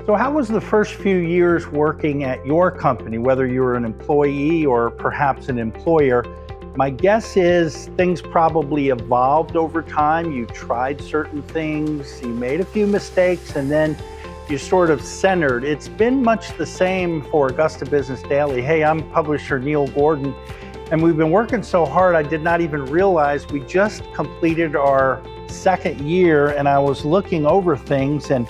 So how was the first few years working at your company, whether you were an employee or perhaps an employer? My guess is things probably evolved over time. You tried certain things, you made a few mistakes, and then you sort of centered. It's been much the same for Augusta Business Daily. Hey, I'm publisher Neil Gordon, and we've been working so hard I did not even realize we just completed our second year, and I was looking over things, and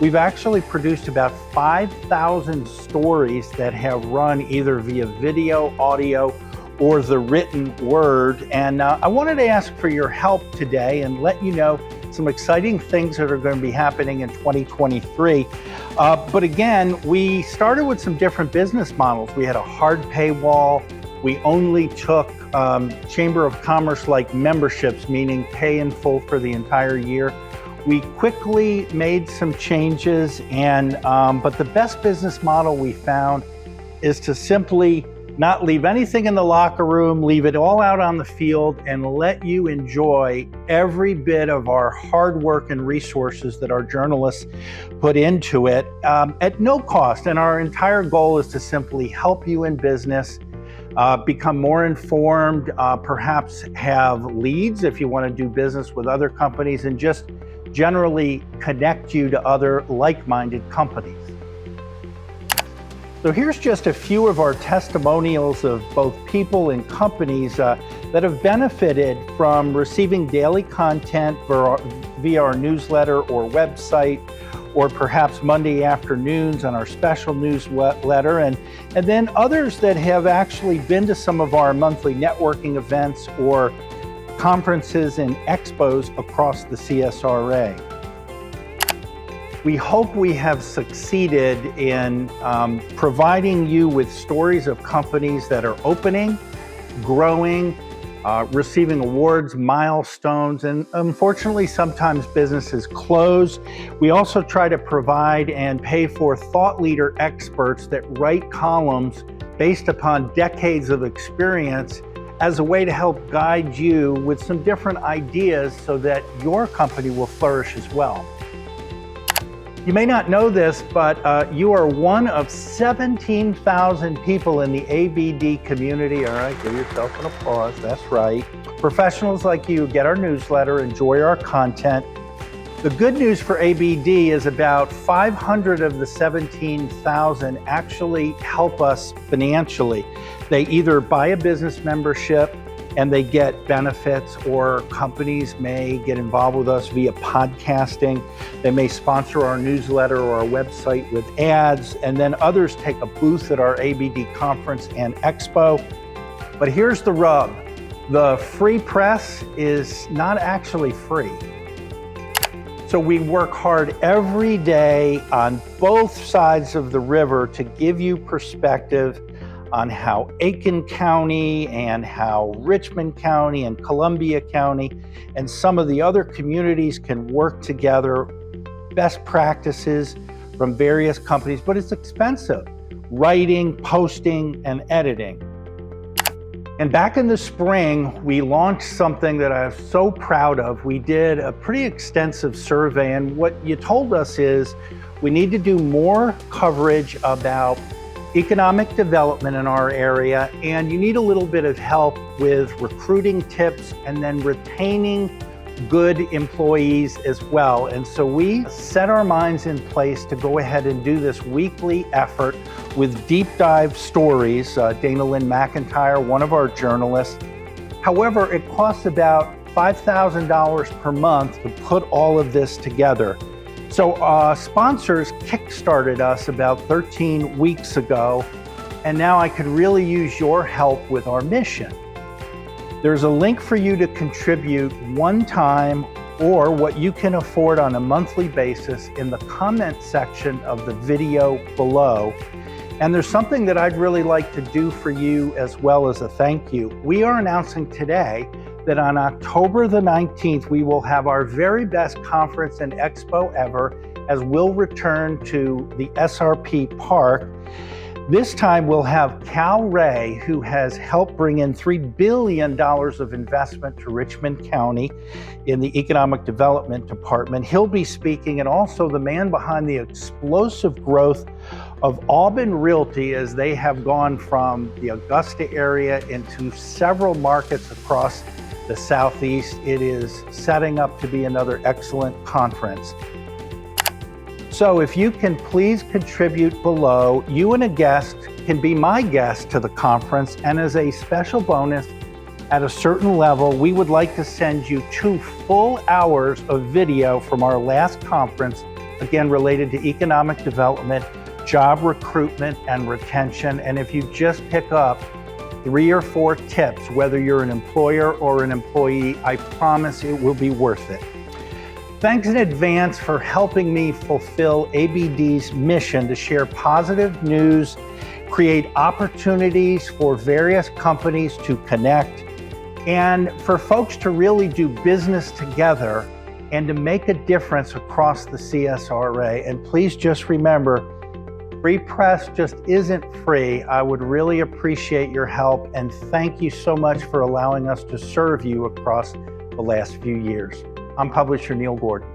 we've actually produced about 5,000 stories that have run either via video, audio, or the written word. And I wanted to ask for your help today and let you know some exciting things that are going to be happening in 2023. But again, we started with some different business models. We had a hard paywall. We only took Chamber of Commerce-like memberships, meaning pay in full for the entire year. We quickly made some changes, but the best business model we found is to simply not leave anything in the locker room, leave it all out on the field, and let you enjoy every bit of our hard work and resources that our journalists put into it at no cost. And our entire goal is to simply help you in business, become more informed, perhaps have leads if you want to do business with other companies, and just generally connect you to other like-minded companies. So here's just a few of our testimonials of both people and companies that have benefited from receiving daily content via our newsletter or website, or perhaps Monday afternoons on our special newsletter, and then others that have actually been to some of our monthly networking events or conferences and expos across the CSRA. We hope we have succeeded in providing you with stories of companies that are opening, growing, receiving awards, milestones, and unfortunately sometimes businesses close. We also try to provide and pay for thought leader experts that write columns based upon decades of experience as a way to help guide you with some different ideas so that your company will flourish as well. You may not know this, but you are one of 17,000 people in the ABD community. All right, give yourself an applause, that's right. Professionals like you get our newsletter, enjoy our content. The good news for ABD is about 500 of the 17,000 actually help us financially. They either buy a business membership and they get benefits, or companies may get involved with us via podcasting. They may sponsor our newsletter or our website with ads, and then others take a booth at our ABD conference and expo. But here's the rub. The free press is not actually free. So we work hard every day on both sides of the river to give you perspective on how Aiken County and how Richmond County and Columbia County and some of the other communities can work together, best practices from various companies, but it's expensive, writing, posting, and editing. And back in the spring, we launched something that I'm so proud of. We did a pretty extensive survey, and what you told us is we need to do more coverage about economic development in our area, and you need a little bit of help with recruiting tips and then retaining good employees as well. And so we set our minds in place to go ahead and do this weekly effort with deep dive stories. Dana Lynn McIntyre, one of our journalists. However, it costs about $5,000 per month to put all of this together. So sponsors kickstarted us about 13 weeks ago, and now I could really use your help with our mission. There's a link for you to contribute one time or what you can afford on a monthly basis in the comment section of the video below. And there's something that I'd really like to do for you as well as a thank you. We are announcing today that on October the 19th, we will have our very best conference and expo ever, as we'll return to the SRP Park. This time we'll have Cal Ray, who has helped bring in $3 billion of investment to Richmond County in the Economic Development Department. He'll be speaking, and also the man behind the explosive growth of Auburn Realty as they have gone from the Augusta area into several markets across the Southeast. It is setting up to be another excellent conference. So if you can please contribute below, you and a guest can be my guest to the conference, and as a special bonus, at a certain level, we would like to send you 2 full hours of video from our last conference, again related to economic development, job recruitment, and retention. And if you just pick up 3 or 4 tips, whether you're an employer or an employee, I promise it will be worth it. Thanks in advance for helping me fulfill ABD's mission to share positive news, create opportunities for various companies to connect, and for folks to really do business together and to make a difference across the CSRA. And please just remember, free press just isn't free. I would really appreciate your help, and thank you so much for allowing us to serve you across the last few years. I'm publisher Neil Gordon.